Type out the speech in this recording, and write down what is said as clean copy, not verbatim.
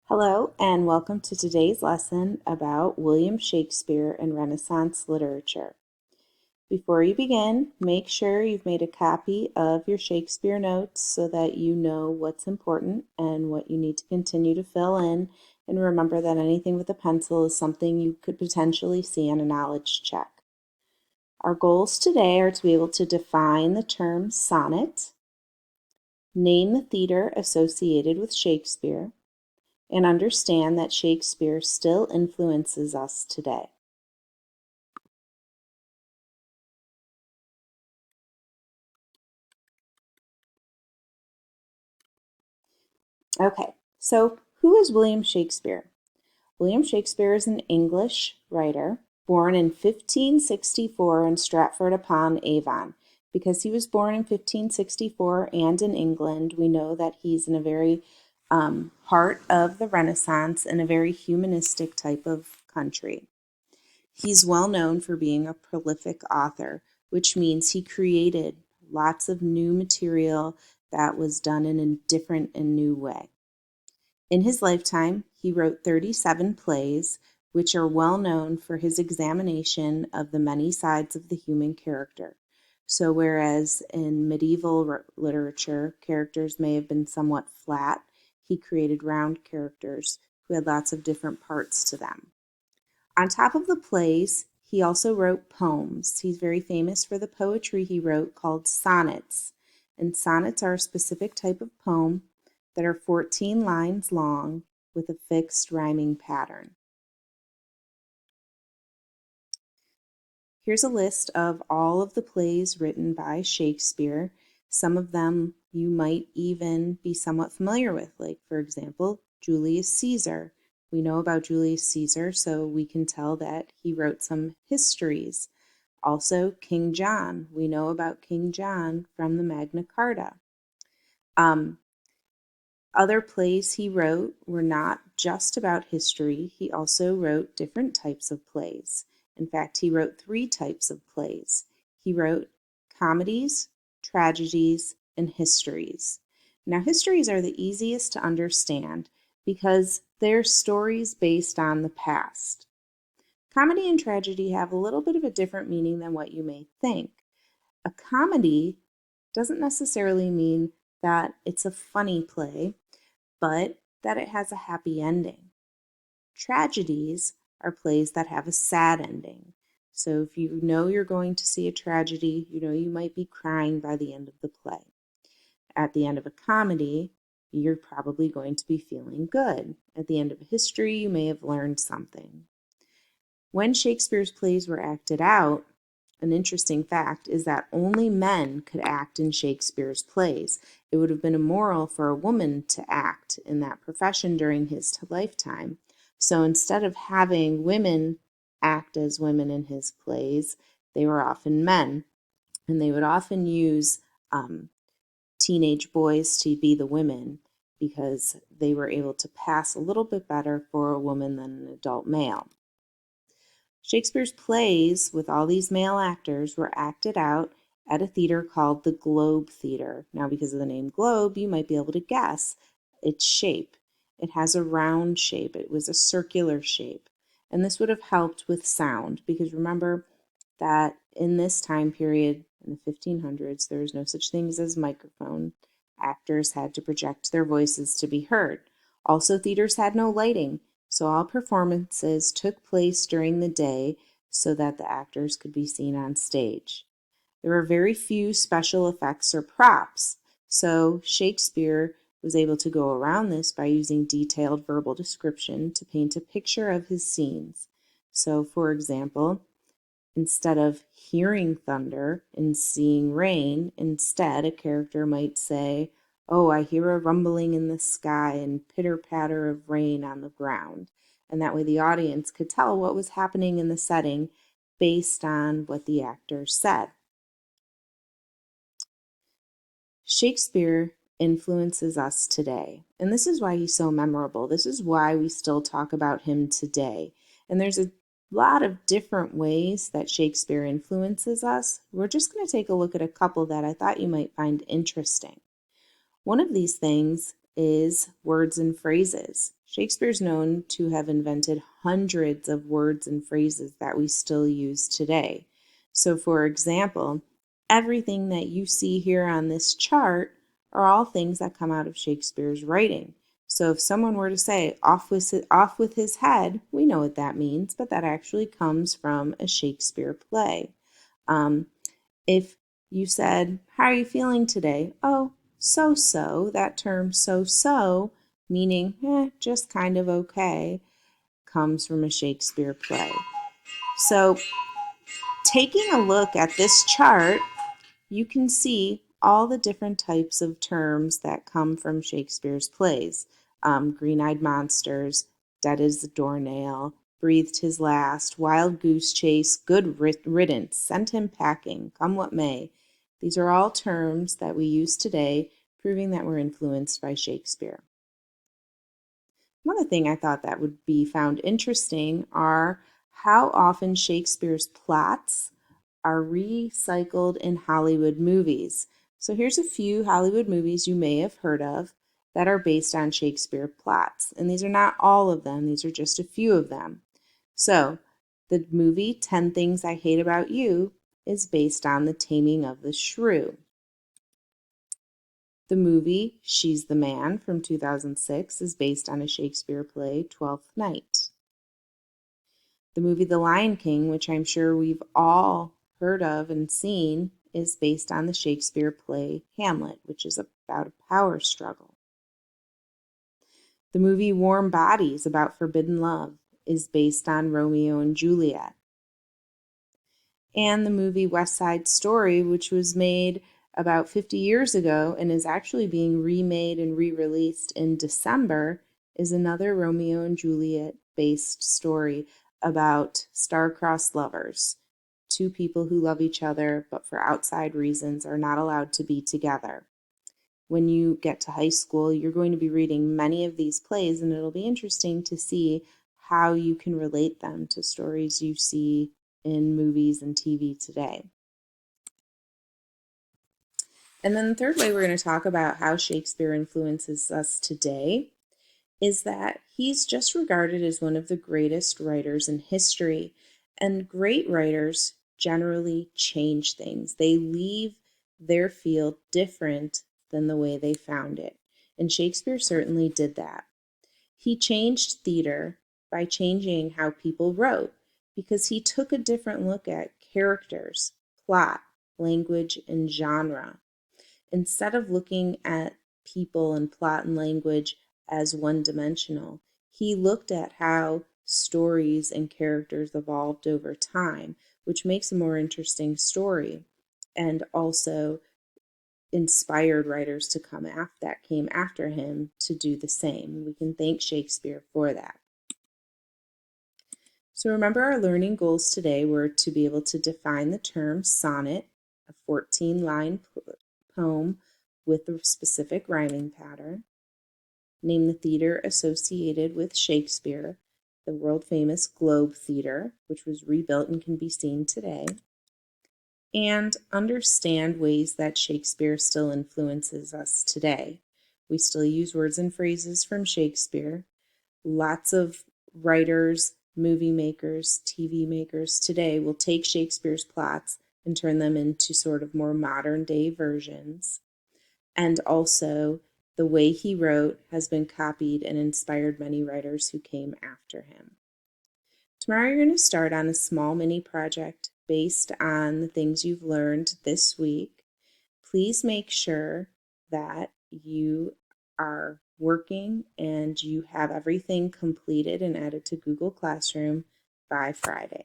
Hello, and welcome to today's lesson about William Shakespeare and Renaissance literature. Before you begin, make sure you've made a copy of your Shakespeare notes so that you know what's important and what you need to continue to fill in. And remember that anything with a pencil is something you could potentially see on a knowledge check. Our goals today are to be able to define the term sonnet, name the theater associated with Shakespeare, and understand that Shakespeare still influences us today. Okay, so who is William Shakespeare? William Shakespeare is an English writer born in 1564 in Stratford upon Avon. Because he was born in 1564 and in England, we know that he's in a very heart of the Renaissance and a very humanistic type of country. He's well known for being a prolific author, which means he created lots of new material that was done in a different and new way. In his lifetime, he wrote 37 plays, which are well known for his examination of the many sides of the human character. So, whereas in medieval literature, characters may have been somewhat flat, he created round characters who had lots of different parts to them. On top of the plays, he also wrote poems. He's very famous for the poetry he wrote called sonnets. And sonnets are a specific type of poem that are 14 lines long with a fixed rhyming pattern. Here's a list of all of the plays written by Shakespeare. Some of them you might even be somewhat familiar with, like, for example, Julius Caesar. We know about Julius Caesar, so we can tell that he wrote some histories. Also, King John. We know about King John from the Magna Carta. Other plays he wrote were not just about history. He also wrote different types of plays. In fact, he wrote 3 types of plays. He wrote comedies, tragedies, and histories. Now, histories are the easiest to understand because they're stories based on the past. Comedy and tragedy have a little bit of a different meaning than what you may think. A comedy doesn't necessarily mean that it's a funny play, but that it has a happy ending. Tragedies are plays that have a sad ending. So if you know you're going to see a tragedy, you know you might be crying by the end of the play. At the end of a comedy, you're probably going to be feeling good. At the end of a history, you may have learned something. When Shakespeare's plays were acted out, an interesting fact is that only men could act in Shakespeare's plays. It would have been immoral for a woman to act in that profession during his lifetime. So instead of having women act as women in his plays, they were often men. And they would often use teenage boys to be the women because they were able to pass a little bit better for a woman than an adult male. Shakespeare's plays with all these male actors were acted out at a theater called the Globe Theater. Now, because of the name Globe, you might be able to guess its shape. It has a round shape. It was a circular shape. And this would have helped with sound because remember that in this time period, in the 1500s, there was no such things as microphone. Actors had to project their voices to be heard. Also, theaters had no lighting. So all performances took place during the day so that the actors could be seen on stage. There were very few special effects or props, so Shakespeare was able to go around this by using detailed verbal description to paint a picture of his scenes. So, for example, instead of hearing thunder and seeing rain, instead a character might say, "Oh, I hear a rumbling in the sky and pitter-patter of rain on the ground." And that way the audience could tell what was happening in the setting based on what the actor said. Shakespeare influences us today, and this is why he's so memorable. This is why we still talk about him today. And there's a lot of different ways that Shakespeare influences us. We're just going to take a look at a couple that I thought you might find interesting. One of these things is words and phrases. Shakespeare's known to have invented hundreds of words and phrases that we still use today. So, for example, everything that you see here on this chart are all things that come out of Shakespeare's writing. So if someone were to say off with his head, we know what that means, but that actually comes from a Shakespeare play. If you said, "How are you feeling today?" "Oh, so-so," that term so-so, meaning just kind of okay, comes from a Shakespeare play. So taking a look at this chart, you can see all the different types of terms that come from Shakespeare's plays. Green-eyed monsters, dead as a doornail, breathed his last, wild goose chase, good riddance, sent him packing, come what may. These are all terms that we use today, proving that we're influenced by Shakespeare. Another thing I thought that would be found interesting are how often Shakespeare's plots are recycled in Hollywood movies. So here's a few Hollywood movies you may have heard of that are based on Shakespeare plots. And these are not all of them, these are just a few of them. So the movie 10 Things I Hate About You is based on The Taming of the Shrew. The movie She's the Man from 2006 is based on a Shakespeare play, Twelfth Night. The movie The Lion King, which I'm sure we've all heard of and seen, is based on the Shakespeare play Hamlet, which is about a power struggle. The movie Warm Bodies, about forbidden love, is based on Romeo and Juliet. And the movie West Side Story, which was made about 50 years ago and is actually being remade and re-released in December, is another Romeo and Juliet based story about star-crossed lovers, two people who love each other but for outside reasons are not allowed to be together. When you get to high school, you're going to be reading many of these plays, and it'll be interesting to see how you can relate them to stories you see in movies and TV today. And then the third way we're going to talk about how Shakespeare influences us today is that he's just regarded as one of the greatest writers in history. And great writers generally change things. They leave their field different than the way they found it. And Shakespeare certainly did that. He changed theater by changing how people wrote because he took a different look at characters, plot, language, and genre. Instead of looking at people and plot and language as one-dimensional, he looked at how stories and characters evolved over time, which makes a more interesting story, and also inspired writers to came after him to do the same. We can thank Shakespeare for that. So remember, our learning goals today were to be able to define the term sonnet, a 14-line poem with a specific rhyming pattern. Name the theater associated with Shakespeare, the world-famous Globe Theater, which was rebuilt and can be seen today. And understand ways that Shakespeare still influences us today. We still use words and phrases from Shakespeare. Lots of writers, movie makers, TV makers today will take Shakespeare's plots and turn them into sort of more modern day versions. And also, the way he wrote has been copied and inspired many writers who came after him. Tomorrow you're going to start on a small mini project based on the things you've learned this week. Please make sure that you are working and you have everything completed and added to Google Classroom by Friday.